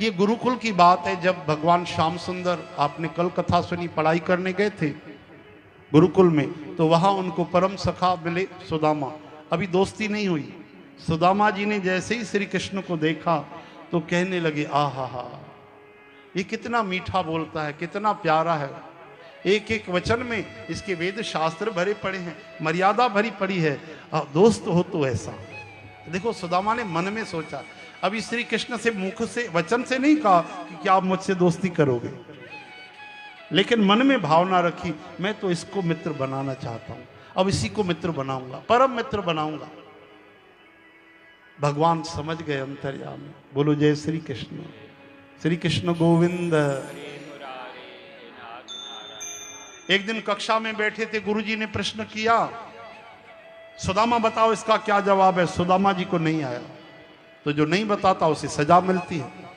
कि ये गुरुकुल की बात है। जब भगवान श्याम सुंदर, आपने कल कथा सुनी, पढ़ाई करने गए थे गुरुकुल में, तो वहां उनको परम सखा मिले सुदामा। अभी दोस्ती नहीं हुई। सुदामा जी ने जैसे ही श्री कृष्ण को देखा तो कहने लगे, आहा हा, ये कितना मीठा बोलता है, कितना प्यारा है, एक एक वचन में इसके वेद शास्त्र भरे पड़े हैं, मर्यादा भरी पड़ी है, दोस्त हो तो ऐसा। देखो सुदामा ने मन में सोचा, अभी श्री कृष्ण से मुख से वचन से नहीं कहा कि क्या आप मुझसे दोस्ती करोगे, लेकिन मन में भावना रखी, मैं तो इसको मित्र बनाना चाहता हूं, अब इसी को मित्र बनाऊंगा, परम मित्र बनाऊंगा। भगवान समझ गए अंतर्यामी। बोलो जय श्री कृष्ण। श्री कृष्ण गोविंद। एक दिन कक्षा में बैठे थे, गुरुजी ने प्रश्न किया, सुदामा बताओ इसका क्या जवाब है। सुदामा जी को नहीं आया, तो जो नहीं बताता उसे सजा मिलती है।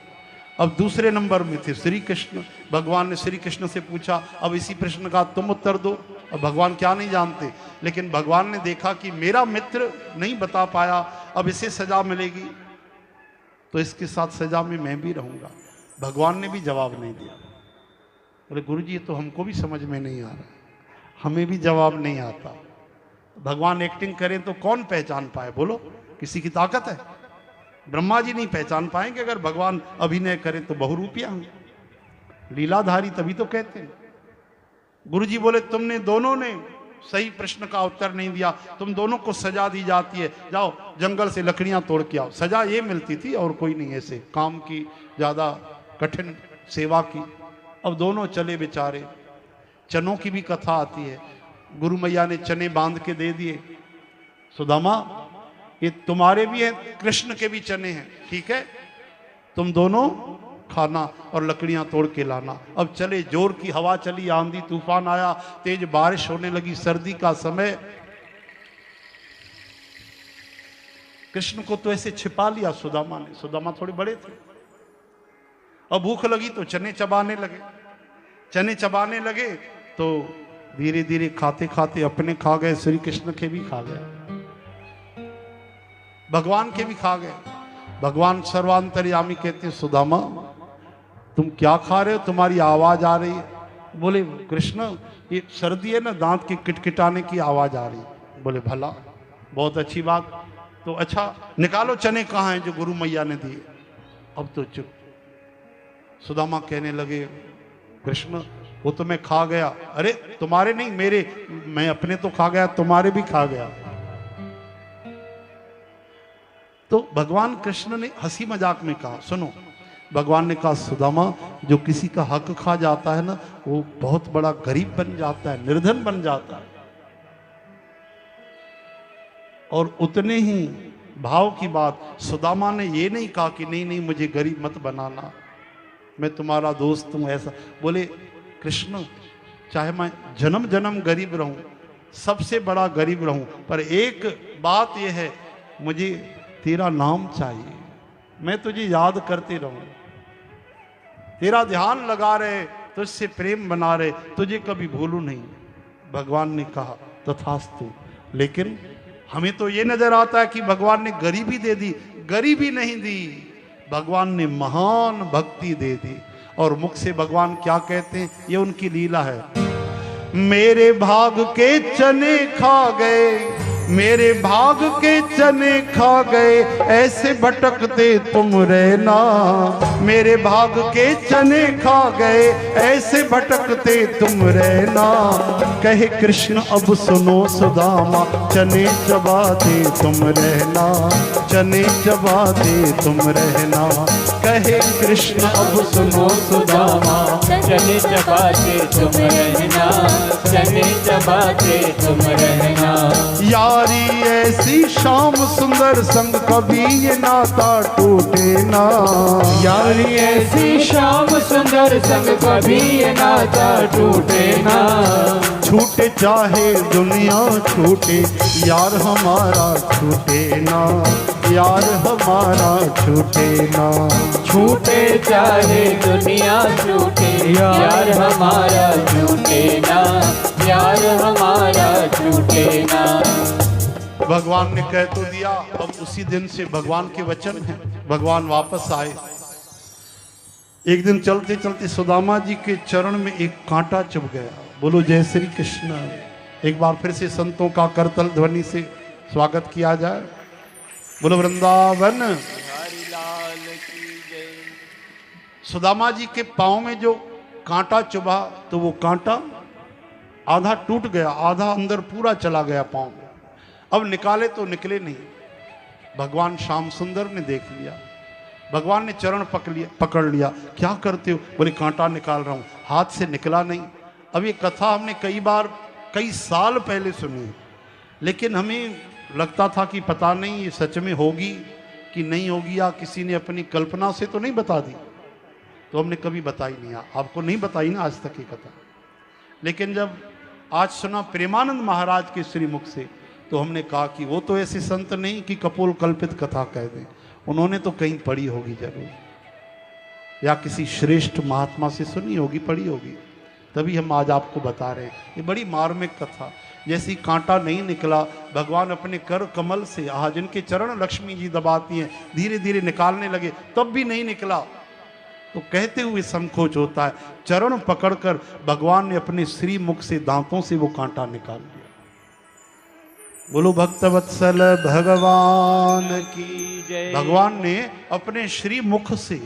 अब दूसरे नंबर में थे श्री कृष्ण। भगवान ने श्री कृष्ण से पूछा, अब इसी प्रश्न का तुम उत्तर दो। अब भगवान क्या नहीं जानते, लेकिन भगवान ने देखा कि मेरा मित्र नहीं बता पाया, अब इसे सजा मिलेगी, तो इसके साथ सजा में मैं भी रहूंगा। भगवान ने भी जवाब नहीं दिया। बोले गुरुजी, तो हमको भी समझ में नहीं आ रहा, हमें भी जवाब नहीं आता। भगवान एक्टिंग करें तो कौन पहचान पाए, बोलो, किसी की ताकत है? ब्रह्मा जी नहीं पहचान पाएंगे। अगर भगवान अभिनय करें तो बहुरूपिया हैं, लीलाधारी, तभी तो कहते हैं। गुरुजी बोले, तुमने दोनों ने सही प्रश्न का उत्तर नहीं दिया, तुम दोनों को सजा दी जाती है, जाओ जंगल से लकड़ियां तोड़ के आओ। सजा ये मिलती थी और कोई नहीं, ऐसे काम की ज्यादा कठिन सेवा की। अब दोनों चले बेचारे। चनों की भी कथा आती है, गुरु मैया ने चने बांध के दे दिए, सुदामा ये तुम्हारे भी हैं, कृष्ण के भी चने हैं, ठीक है, तुम दोनों खाना और लकड़ियां तोड़ के लाना। अब चले, जोर की हवा चली, आंधी तूफान आया, तेज बारिश होने लगी, सर्दी का समय। कृष्ण को तो ऐसे छिपा लिया सुदामा ने, सुदामा थोड़े बड़े थे। अब भूख लगी तो चने चबाने लगे। चने चबाने लगे तो धीरे धीरे खाते खाते अपने खा गए, श्री कृष्ण के भी खा गए, भगवान के भी खा गए। भगवान सर्वांतर्यामी कहते, सुदामा तुम क्या खा रहे हो, तुम्हारी आवाज आ रही है। बोले कृष्ण, ये सर्दी है ना, दांत के किटकिटाने की आवाज आ रही है। बोले भला, बहुत अच्छी बात, तो अच्छा निकालो चने कहाँ हैं जो गुरु मैया ने दिए। अब तो चुप। सुदामा कहने लगे, कृष्ण वो तो मैं खा गया। अरे तुम्हारे नहीं, मेरे, मैं अपने तो खा गया, तुम्हारे भी खा गया। तो भगवान कृष्ण ने हंसी मजाक में कहा, सुनो, भगवान ने कहा, सुदामा जो किसी का हक खा जाता है ना, वो बहुत बड़ा गरीब बन जाता है, निर्धन बन जाता है। और उतने ही भाव की बात, सुदामा ने ये नहीं कहा कि नहीं नहीं मुझे गरीब मत बनाना, मैं तुम्हारा दोस्त हूं, ऐसा। बोले कृष्ण, चाहे मैं जन्म जन्म गरीब रहूं, सबसे बड़ा गरीब रहूं, पर एक बात यह है, मुझे तेरा नाम चाहिए, मैं तुझे याद करते रहूं, तेरा ध्यान लगा रहे, तुझसे प्रेम बना रहे, तुझे कभी भूलूं नहीं। भगवान ने कहा तथास्तु। लेकिन हमें तो ये नजर आता है कि भगवान ने गरीबी दे दी, गरीबी नहीं दी, भगवान ने महान भक्ति दे दी। और मुख से भगवान क्या कहते हैं, ये उनकी लीला है। मेरे भाग के चने खा गए, मेरे भाग के चने खा गए, ऐसे भटकते तुम रहना। मेरे भाग के चने खा गए, ऐसे भटकते तुम रहना। कहे कृष्ण अब सुनो सुदामा, चने चबाते तुम रहना, चने चबाते तुम रहना। कहे कृष्ण अब सुनो सुदामा, चने चबाते तुम रहना, चने चबाते तुम रहना। यारी ऐसी श्याम सुंदर संग, कभी ये नाता टूटे ना। यारी ऐसी श्याम सुंदर संग, कभी ये नाता टूटे ना। छूटे चाहे दुनिया छूटे, यार हमारा छूटे ना, यार हमारा छूटे ना। छूटे चाहे दुनिया छूटे, यार हमारा छूटे ना, यार हमारा छूटे ना। भगवान ने कह तो दिया। अब उसी दिन से भगवान के वचन हैं, भगवान वापस आए। एक दिन चलते चलते सुदामा जी के चरण में एक कांटा चुभ गया। बोलो जय श्री कृष्ण। एक बार फिर से संतों का करतल ध्वनि से स्वागत किया जाए। बोलो वृंदावन। सुदामा जी के पांव में जो कांटा चुभा तो वो कांटा आधा टूट गया, आधा अंदर पूरा चला गया पांव में। अब निकाले तो निकले नहीं। भगवान श्याम सुंदर ने देख लिया, भगवान ने चरण पकड़ लिया। क्या करते हो? बोले कांटा निकाल रहा हूं, हाथ से निकला नहीं। अब ये कथा हमने कई साल पहले सुनी, लेकिन हमें लगता था कि पता नहीं ये सच में होगी कि नहीं होगी, या किसी ने अपनी कल्पना से तो नहीं बता दी, तो हमने कभी बताई नहीं। आपको नहीं बताई ना आज तक ये कथा। लेकिन जब आज सुना प्रेमानंद महाराज के श्रीमुख से, तो हमने कहा कि वो तो ऐसे संत नहीं कि कपोल कल्पित कथा कह दें, उन्होंने तो कहीं पढ़ी होगी जरूर, या किसी श्रेष्ठ महात्मा से सुनी होगी, पढ़ी होगी, तभी हम आज आपको बता रहे हैं। ये बड़ी मार्मिक कथा। जैसी कांटा नहीं निकला, भगवान अपने कर कमल से, जिनके चरण लक्ष्मी जी दबाती हैं, धीरे धीरे निकालने लगे, तब भी नहीं निकला, तो कहते हुए संकोच होता है। चरण पकड़कर भगवान ने अपने श्री मुख से, दांतों से वो कांटा निकाल लिया। बोलो भक्तवत्सल भगवान की जय। भगवान ने अपने श्री मुख से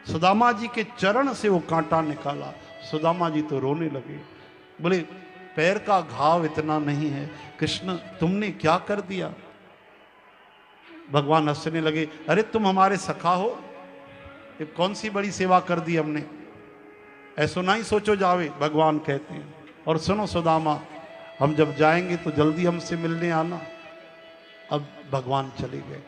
सुदामा जी के चरण से वो कांटा निकाला। सुदामा जी तो रोने लगे, बोले पैर का घाव इतना नहीं है कृष्ण, तुमने क्या कर दिया? भगवान हंसने लगे, अरे तुम हमारे सखा हो, ये कौन सी बड़ी सेवा कर दी हमने, ऐसो ना ही सोचो जावे, भगवान कहते हैं। और सुनो सुदामा, हम जब जाएंगे तो जल्दी हमसे मिलने आना। अब भगवान चले गए।